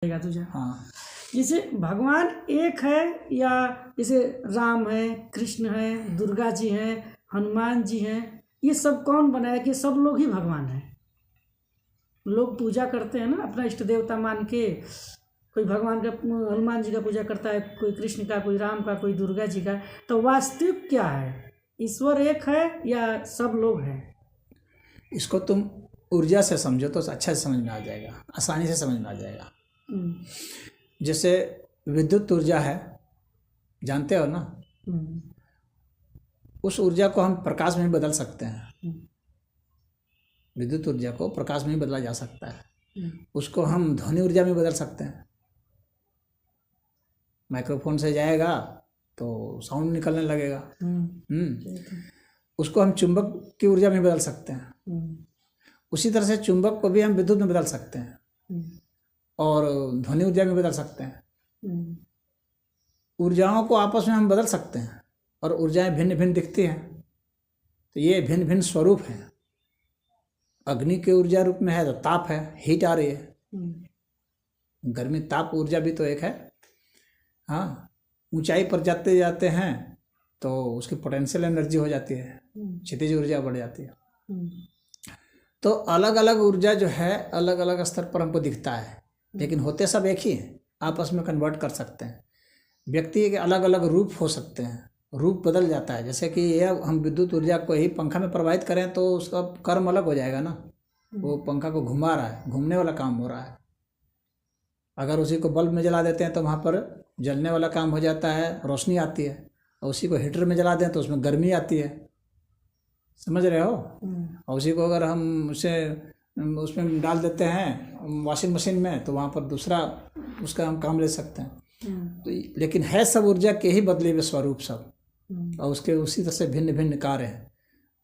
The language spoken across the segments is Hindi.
तुझे। हाँ, जैसे भगवान एक है या जैसे राम है, कृष्ण है, दुर्गा जी है, हनुमान जी हैं, ये सब कौन बनाया कि सब लोग ही भगवान हैं। लोग पूजा करते हैं ना अपना इष्ट देवता मान के, कोई भगवान का हनुमान जी का पूजा करता है, कोई कृष्ण का, कोई राम का, कोई दुर्गा जी का। तो वास्तविक क्या है, ईश्वर एक है या सब लोग हैं? इसको तुम ऊर्जा से समझो तो अच्छा से समझ में आ जाएगा, आसानी से समझ में आ जाएगा। जैसे विद्युत ऊर्जा है, जानते हो ना, उस ऊर्जा को हम प्रकाश में बदल सकते हैं। विद्युत ऊर्जा को प्रकाश में बदला जा सकता है। उसको हम ध्वनि ऊर्जा में बदल सकते हैं। माइक्रोफोन से जाएगा तो साउंड निकलने लगेगा। उसको हम चुंबक की ऊर्जा में बदल सकते हैं। उसी तरह से चुंबक को भी हम विद्युत में बदल सकते हैं और ध्वनि ऊर्जा में बदल सकते हैं। ऊर्जाओं को आपस में हम बदल सकते हैं और ऊर्जाएं भिन्न भिन्न दिखती हैं। तो ये भिन्न भिन्न स्वरूप हैं। अग्नि के ऊर्जा रूप में है तो ताप है, हीट आ रही है। गर्मी ताप ऊर्जा भी तो एक है। हाँ, ऊंचाई पर जाते जाते हैं तो उसकी पोटेंशियल एनर्जी हो जाती है, क्षितिज ऊर्जा बढ़ जाती है। तो अलग अलग ऊर्जा जो है अलग अलग स्तर पर हमको दिखता है, लेकिन होते सब एक ही हैं। आपस में कन्वर्ट कर सकते हैं। व्यक्ति के अलग अलग रूप हो सकते हैं, रूप बदल जाता है। जैसे कि ये हम विद्युत ऊर्जा को ही पंखा में प्रवाहित करें तो उसका कर्म अलग हो जाएगा ना। वो पंखा को घुमा रहा है, घूमने वाला काम हो रहा है। अगर उसी को बल्ब में जला देते हैं तो वहाँ पर जलने वाला काम हो जाता है, रोशनी आती है। और उसी को हीटर में जला दें तो उसमें गर्मी आती है। समझ रहे हो? और उसी को अगर हम उसमें डाल देते हैं वॉशिंग मशीन में तो वहाँ पर दूसरा उसका हम काम ले सकते हैं। तो लेकिन है सब ऊर्जा के ही बदले हुए स्वरूप सब, और उसके उसी तरह से भिन्न भिन्न कार्य हैं।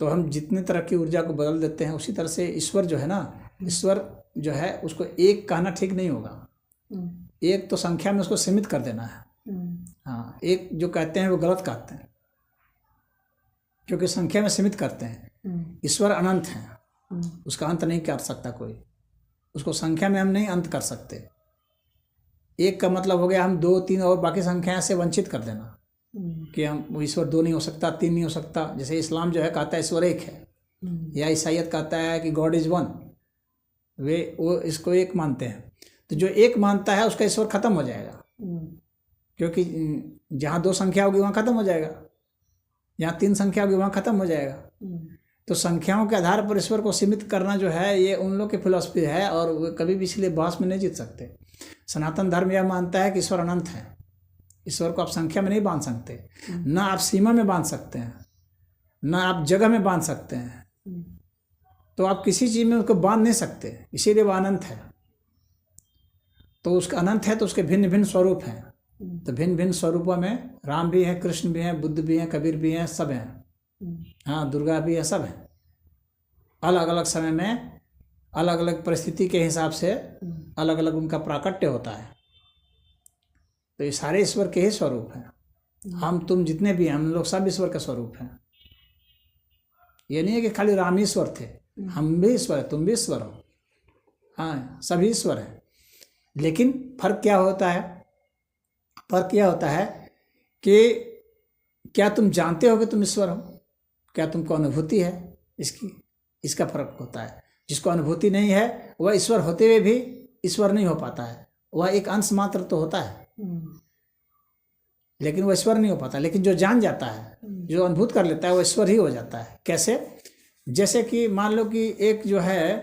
तो हम जितने तरह की ऊर्जा को बदल देते हैं उसी तरह से ईश्वर जो है ना, ईश्वर जो है उसको एक कहना ठीक नहीं होगा। एक तो संख्या में उसको सीमित कर देना है। हाँ, एक जो कहते हैं वो गलत कहते हैं, क्योंकि संख्या में सीमित करते हैं। ईश्वर अनंत है, उसका अंत नहीं कर सकता कोई। उसको संख्या में हम नहीं अंत कर सकते। एक का मतलब हो गया हम 2, 3 और बाकी संख्याएं से वंचित कर देना कि हम ईश्वर 2 नहीं हो सकता, 3 नहीं हो सकता। जैसे इस्लाम जो है कहता है ईश्वर एक है, या ईसाईयत कहता है कि गॉड इज वन। वो इसको एक मानते हैं। तो जो एक मानता है उसका ईश्वर खत्म हो जाएगा, क्योंकि जहाँ 2 संख्या होगी वहाँ खत्म हो जाएगा, जहाँ 3 संख्या होगी वहाँ खत्म हो जाएगा। तो संख्याओं के आधार पर ईश्वर को सीमित करना जो है ये उन लोग की फिलॉसफी है, और वे कभी भी इसलिए बहस में नहीं जीत सकते। सनातन धर्म यह मानता है कि ईश्वर अनंत है। ईश्वर को आप संख्या में नहीं बांध सकते, ना आप सीमा में बांध सकते हैं, ना आप जगह में बांध सकते हैं। तो आप किसी चीज़ में उसको बांध नहीं सकते, इसीलिए वो अनंत है। तो उसका अनंत है तो उसके भिन्न भिन्न स्वरूप हैं। तो भिन्न भिन्न स्वरूपों में राम भी है, कृष्ण भी हैं, बुद्ध भी हैं, कबीर भी हैं, सब हैं। हाँ, दुर्गा भी है, सब है। अलग अलग समय में अलग अलग परिस्थिति के हिसाब से अलग अलग उनका प्राकट्य होता है। तो ये सारे ईश्वर के ही स्वरूप हैं। हम तुम जितने भी हैं, हम लोग सब ईश्वर का स्वरूप हैं। ये नहीं है कि खाली राम ईश्वर थे, हम भी ईश्वर है, तुम भी ईश्वर हो। हाँ, सभी ईश्वर हैं। लेकिन फर्क क्या होता है? फर्क यह होता है कि क्या तुम जानते हो कि तुम ईश्वर हो? क्या तुमको अनुभूति है इसकी? इसका फर्क होता है। जिसको अनुभूति नहीं है वह ईश्वर होते हुए भी ईश्वर नहीं हो पाता है। वह एक अंश मात्र तो होता है, लेकिन वह ईश्वर नहीं हो पाता। लेकिन जो जान जाता है, जो अनुभूत कर लेता है, वह ईश्वर ही हो जाता है। कैसे? जैसे कि मान लो कि एक जो है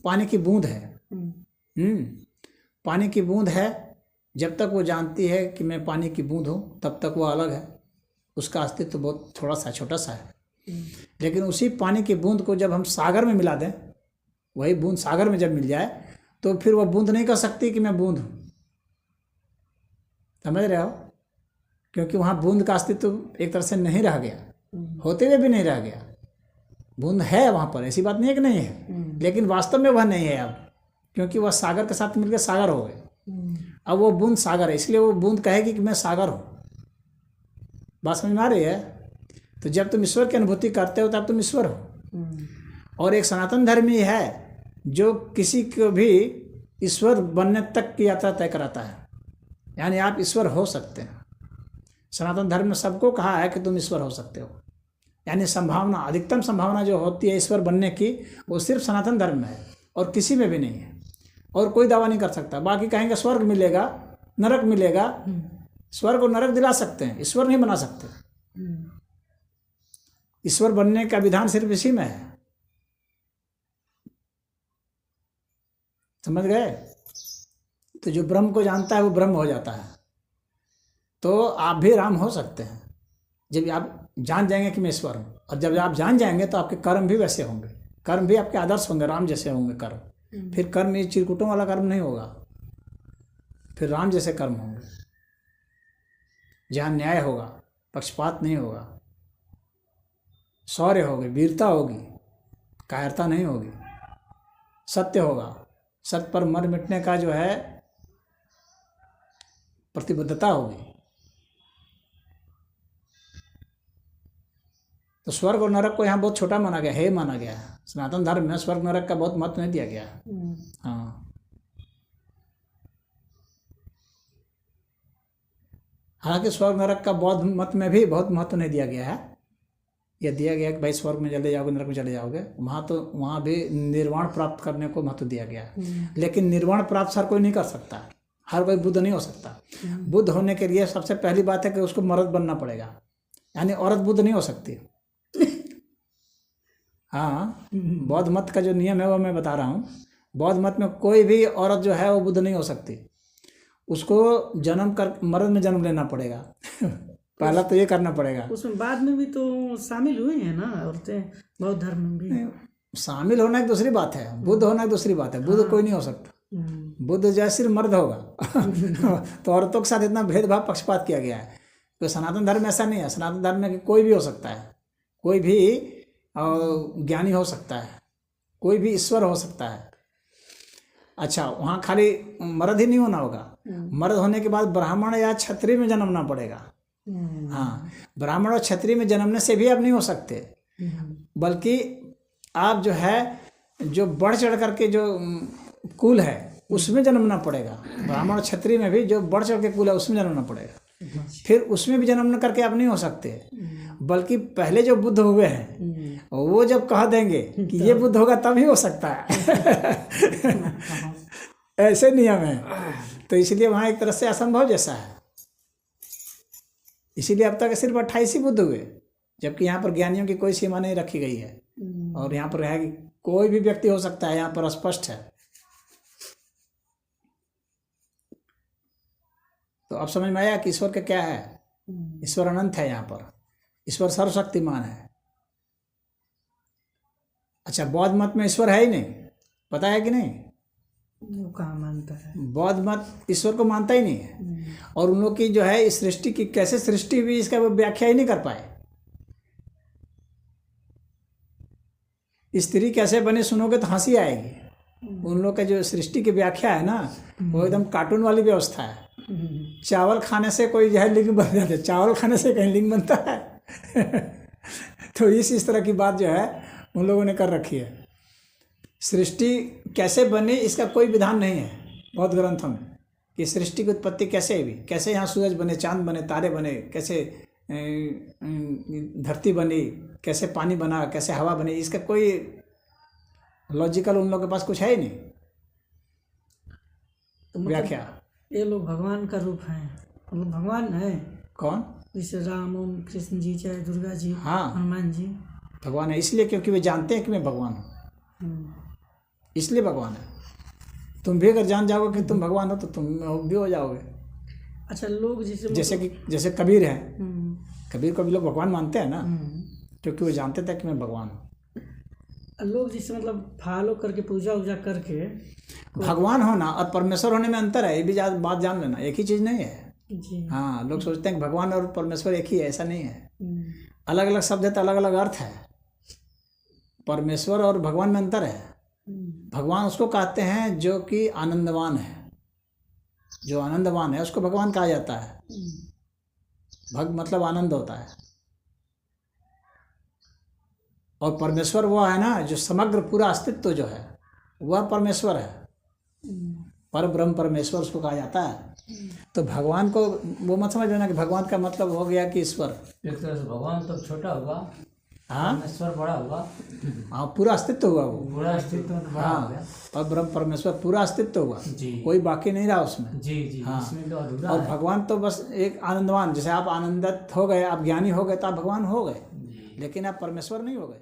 पानी की बूंद है। पानी की बूंद है, जब तक वो जानती है कि मैं पानी की बूंद हूँ तब तक वो अलग है, उसका अस्तित्व तो बहुत थोड़ा सा छोटा सा है। लेकिन उसी पानी की बूंद को जब हम सागर में मिला दें, वही बूंद सागर में जब मिल जाए तो फिर वह बूंद नहीं कह सकती कि मैं बूंद हूँ। समझ रहे हो? क्योंकि वहाँ बूंद का अस्तित्व एक तरह से नहीं रह गया, होते हुए भी नहीं रह गया। बूंद है वहाँ पर, ऐसी बात नहीं है कि नहीं है, लेकिन वास्तव में वह नहीं है अब, क्योंकि वह सागर के साथ मिलकर सागर हो गए। अब वो बूंद सागर है, इसलिए वो बूंद कहेगी कि मैं सागर हूँ। बात समझ में आ रही है? तो जब तुम ईश्वर की अनुभूति करते हो तब तुम ईश्वर हो। और एक सनातन धर्मी है जो किसी को भी ईश्वर बनने तक की यात्रा तय कराता है। यानी आप ईश्वर हो सकते हैं। सनातन धर्म में सबको कहा है कि तुम ईश्वर हो सकते हो। यानी संभावना, अधिकतम संभावना जो होती है ईश्वर बनने की, वो सिर्फ सनातन धर्म में है और किसी में भी नहीं है। और कोई दावा नहीं कर सकता। बाकी कहेंगे स्वर्ग मिलेगा, नरक मिलेगा। स्वर्ग और नरक दिला सकते हैं, ईश्वर नहीं बना सकते। ईश्वर बनने का विधान सिर्फ इसी में है। समझ गए? तो जो ब्रह्म को जानता है वो ब्रह्म हो जाता है। तो आप भी राम हो सकते हैं जब आप जान जाएंगे कि मैं ईश्वर हूँ। और जब आप जान जाएंगे तो आपके कर्म भी वैसे होंगे, कर्म भी आपके आदर्श होंगे, राम जैसे होंगे कर्म। फिर कर्म ये चिरकुटों वाला कर्म नहीं होगा, फिर राम जैसे कर्म होंगे, जहाँ न्याय होगा, पक्षपात नहीं होगा, शौर्य होगी, वीरता होगी, कायरता नहीं होगी, सत्य होगा, सत्य पर मर मिटने का जो है प्रतिबद्धता होगी। तो स्वर्ग और नरक को यहाँ बहुत छोटा माना गया है, माना गया है। सनातन धर्म में स्वर्ग नरक का बहुत महत्व नहीं दिया गया है। हाँ, हालांकि स्वर्ग नरक का बौद्ध मत में भी बहुत महत्व नहीं दिया गया है। यह दिया गया कि भाई स्वर्ग में चले जाओगे, नरक में चले जाओगे। वहाँ भी निर्वाण प्राप्त करने को महत्व दिया गया है। लेकिन निर्वाण प्राप्त हर कोई नहीं कर सकता, हर कोई बुद्ध नहीं हो सकता। बुद्ध होने के लिए सबसे पहली बात है कि उसको मर्द बनना पड़ेगा, यानी औरत बुद्ध नहीं हो सकती। हाँ, बौद्ध मत का जो नियम है वो मैं बता रहा हूँ। बौद्ध मत में कोई भी औरत जो है वो बुद्ध नहीं हो सकती, उसको जन्म कर मर्द में जन्म लेना पड़ेगा। पहला तो ये करना पड़ेगा। उसमें बाद में भी तो शामिल हुई है ना औरतें, बौद्ध धर्म में भी। शामिल होना एक दूसरी बात है, बुद्ध होना एक दूसरी बात है। बुद्ध कोई नहीं हो सकता, बुद्ध जैसे सिर्फ मर्द होगा। तो औरतों के साथ इतना भेदभाव, पक्षपात किया गया है। तो सनातन धर्म ऐसा नहीं है। सनातन धर्म में कोई भी हो सकता है, कोई भी ज्ञानी हो सकता है, कोई भी ईश्वर हो सकता है। अच्छा, वहाँ खाली मर्द ही नहीं होना होगा, मर्द होने के बाद ब्राह्मण या क्षत्रिय में जन्मना पड़ेगा। हाँ, ब्राह्मण और क्षत्रिय में जन्मने से भी आप नहीं हो सकते, बल्कि आप जो है जो बढ़ चढ़ करके जो कुल है उसमें जन्मना पड़ेगा। ब्राह्मण और क्षत्रिय में भी जो बढ़ चढ़ के कुल है उसमें जन्मना पड़ेगा। फिर उसमें भी जन्म करके आप नहीं हो सकते, बल्कि पहले जो बुद्ध हुए हैं वो जब कह देंगे कि ये बुद्ध होगा तब ही हो सकता है। ऐसे नियम है। तो इसलिए वहाँ एक तरह से असंभव जैसा है। इसीलिए अब तक सिर्फ 28 ही बुद्ध हुए, जबकि यहाँ पर ज्ञानियों की कोई सीमा नहीं रखी गई है। और यहाँ पर है कि कोई भी व्यक्ति हो सकता है, यहाँ पर स्पष्ट है। तो अब समझ में आया कि ईश्वर का क्या है। ईश्वर अनंत है, यहाँ पर ईश्वर सर्वशक्तिमान है। अच्छा, बौद्ध मत में ईश्वर है ही नहीं, पता है कि नहीं? वो कहाँ मानता है? बौद्ध मत ईश्वर को मानता ही नहीं है। और उन लोग की जो है इस सृष्टि की कैसे सृष्टि हुई इसका वो व्याख्या ही नहीं कर पाए। स्त्री कैसे बनी सुनोगे तो हंसी आएगी। उन लोग का जो सृष्टि की व्याख्या है ना, वो एकदम कार्टून वाली व्यवस्था है। चावल खाने से कोई जो है लिंग बन जाता है, चावल खाने से कहीं लिंग बनता है। तो इस तरह की बात जो है उन लोगों ने कर रखी है। सृष्टि कैसे बनी इसका कोई विधान नहीं है बौद्ध ग्रंथों में, कि सृष्टि की उत्पत्ति कैसे हुई, कैसे यहाँ सूरज बने, चांद बने, तारे बने, कैसे धरती बनी, कैसे पानी बना, कैसे हवा बनी, इसका कोई लॉजिकल उन लोगों के पास कुछ है ही नहीं। तो व्याख्या ये लोग भगवान का रूप हैं, मतलब भगवान है। कौन? जैसे राम, कृष्ण जी, चाहे दुर्गा जी, हाँ, हनुमान जी भगवान है। इसलिए क्योंकि वे जानते हैं कि मैं भगवान हूँ, इसलिए भगवान है। तुम भी अगर जान जाओगे कि तुम भगवान हो तो तुम भी हो जाओगे। अच्छा, लोग जैसे कबीर है, कबीर को भी लोग भगवान मानते हैं ना, क्योंकि वो जानते थे कि मैं भगवान हूँ। लोग जिससे मतलब फॉलो करके पूजा वूजा करके भगवान होना और परमेश्वर होने में अंतर है, ये भी बात जान लेना, एक ही चीज़ नहीं है जी। हाँ, लोग सोचते हैं कि भगवान और परमेश्वर एक ही है, ऐसा नहीं है। अलग अलग शब्द है तो अलग अलग अर्थ है। परमेश्वर और भगवान में अंतर है। भगवान उसको कहते हैं जो कि आनंदवान है, जो आनंदवान है उसको भगवान कहा जाता है। भग मतलब आनंद होता है। और परमेश्वर वो है ना जो समग्र पूरा अस्तित्व जो है वह परमेश्वर है। पर ब्रह्म परमेश्वर उसको कहा जाता है। तो भगवान को वो मत समझ लेना कि भगवान का मतलब हो गया कि ईश्वर। एक तरह से भगवान तो छोटा होगा, हाँ परमेश्वर बड़ा होगा। हाँ, पूरा अस्तित्व हुआ वो। पूरा अस्तित्व तो बड़ा हो गया। हाँ, पर ब्रह्म परमेश्वर पूरा अस्तित्व हुआ, जी कोई बाकी नहीं रहा उसमें। जी जी, हाँ। इसमें तो अधूरा और है। भगवान तो बस एक आनंदवान, जैसे आप आनंदित हो गए, आप ज्ञानी हो गए तो आप भगवान हो गए, जी। लेकिन आप परमेश्वर नहीं हो गए।